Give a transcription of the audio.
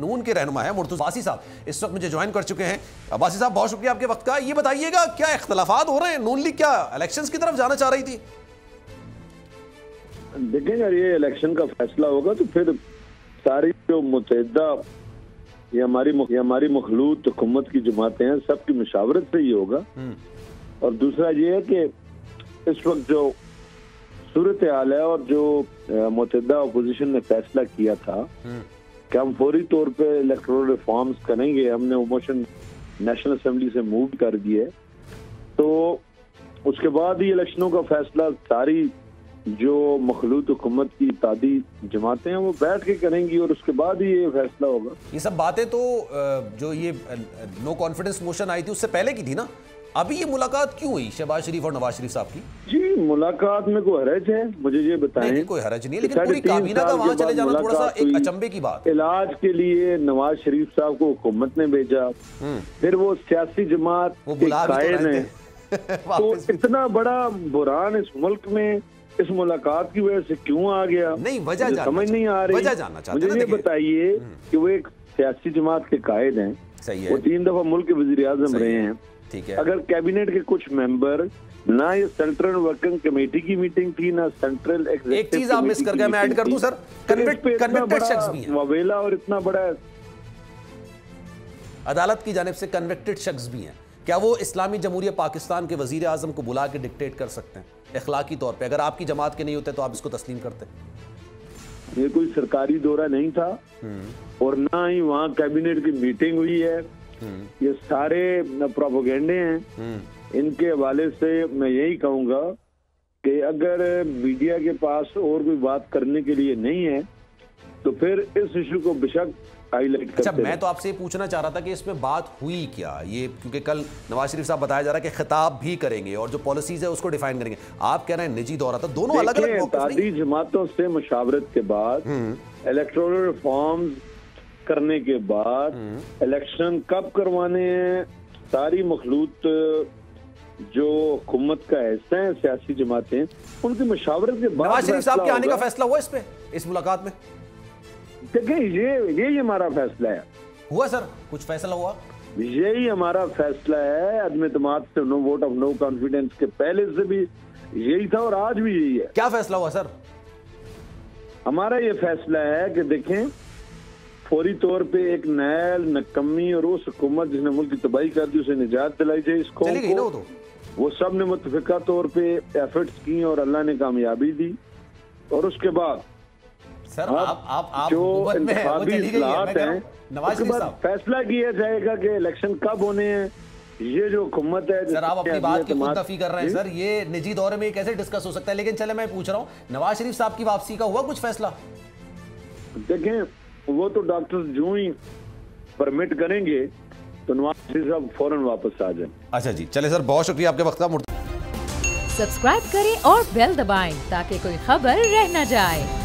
नून के रहनुमा है मुर्तुज़ा अब्बासी साहब इस वक्त मुझे ज्वाइन कर चुके हैं। अब्बासी साहब बहुत शुक्रिया आपके वक्त का। ये बताइएगा क्या इख्तलाफात हो रहे हैं, नून लीग क्या इलेक्शंस की तरफ जाना चाह रही थी? देखें अगर ये इलेक्शन का फैसला होगा तो फिर सारी जो मुतहदा ये हमारी मखलूत हुकूमत की जमातें हैं सबकी मुशावरत से ही होगा। और दूसरा ये है कि इस वक्त जो सूरत हाल है और जो मुतहदा अपोजिशन ने फैसला किया था कि हम फौरी तौर पे इलेक्टोरल रिफॉर्म्स करेंगे, हमने वो मोशन नेशनल असेंबली से मूव कर दिए, तो उसके बाद ही इलेक्शनों का फैसला सारी जो मखलूत हुकूमत की इत्तेहादी जमातें हैं वो बैठ के करेंगी और उसके बाद ही ये फैसला होगा। ये सब बातें तो जो ये नो कॉन्फिडेंस मोशन आई थी उससे पहले की थी ना, अभी ये मुलाकात क्यों हुई शहबाज शरीफ और नवाज शरीफ साहब की? जी मुलाकात में कोई हरज है? मुझे ये बताएं। नहीं, कोई हरज नहीं है, लेकिन पूरी काबीना का वहां चले जाना थोड़ा सा एक अचंभे की बात। इलाज के लिए नवाज शरीफ साहब को हुकूमत ने भेजा, फिर वो सियासी जमात के कायद हैं तो इतना बड़ा बुरान इस मुल्क में इस मुलाकात की वजह से क्यों आ गया? नहीं, वजह समझ नहीं आ रही। वजह जानना चाहते हैं। मुझे ये बताइए कि वो एक सियासी जमात के कायद हैं, सही है, वो 3 दफा मुल्क के वजीर आजम रहे हैं, ठीक है। अगर कैबिनेट के कुछ मेंबर ना, ये सेंट्रल वर्किंग कमेटी की मीटिंग थी ना सेंट्रल एक चीज आप मिस कर गए, मैं ऐड कर दूं सर, कन्विक्टेड शख्स भी हैं, ववेला और इतना बड़ा अदालत की जानिब से कन्विक्टेड शख्स भी हैं। क्या वो इस्लामी जमहूरिया पाकिस्तान के वजीर आजम को बुला के डिक्टेट कर सकते हैं इखलाकी तौर पे? अगर आपकी जमात के नहीं होते तो आप इसको तस्लीम करते? ये कोई सरकारी दौरा नहीं था और ना ही वहाँ कैबिनेट की मीटिंग हुई है। ये सारे प्रोपेगेंडे हैं। इनके हवाले से मैं यही कहूंगा कि अगर मीडिया के पास और कोई बात करने के लिए नहीं है तो फिर इस इशू को बेशक हाईलाइट करते। अच्छा, मैं तो आपसे ये पूछना चाह रहा था कि इसमें बात हुई क्या, ये क्योंकि कल नवाज शरीफ साहब बताया जा रहा है कि खिताब भी करेंगे और जो पॉलिसीज है उसको डिफाइन करेंगे। आप कह रहे हैं निजी दौरा था, दोनों अलग अलग इत्तेहादी जमातों से मुशावरत के बाद इलेक्टोरल रिफॉर्म्स करने के बाद इलेक्शन कब करवाने हैं, सारी मखलूत जो हुकूमत का हिस्सा है सियासी जमातें उनकी मुशावरत के बाद नवाज शरीफ साहब के आने का फैसला हुआ इस मुलाकात में? देखिए ये हमारा फैसला है। हुआ सर, कुछ फैसला हुआ? यही हमारा फैसला है। अदम इत्तेमाद से no vote of no confidence के पहले से भी यही था और आज भी यही है। क्या फैसला हुआ सर? हमारा ये फैसला है कि देखें फौरी तौर पे एक नैल नकम्मी और उस हुकूमत जिसने मुल्क की तबाही कर दी उसे निजात दिलाई जाए। इसको वो सब ने मुतफिका तौर पे एफर्ट्स की और अल्लाह ने कामयाबी दी। और उसके बाद सर आप जो इंतखाबी इस्लाहात हैं उसके बाद फैसला किया जाएगा कि इलेक्शन कब होने हैं। ये जो हुकूमत है सर, आप अपनी बात की खुद नफी कर रहे हैं सर, ये निजी दौरे में कैसे डिस्कस हो सकता है? लेकिन चले मैं पूछ रहा हूँ, नवाज शरीफ साहब की वापसी का हुआ कुछ फैसला? देखें वो तो डॉक्टर जो ही परमिट करेंगे तो नवाज शरीफ साहब फौरन वापस आ जाए। अच्छा जी, चले सर, बहुत शुक्रिया आपके वक्त का। सब्सक्राइब करें और बेल दबाएं ताकि कोई खबर रह न जाए।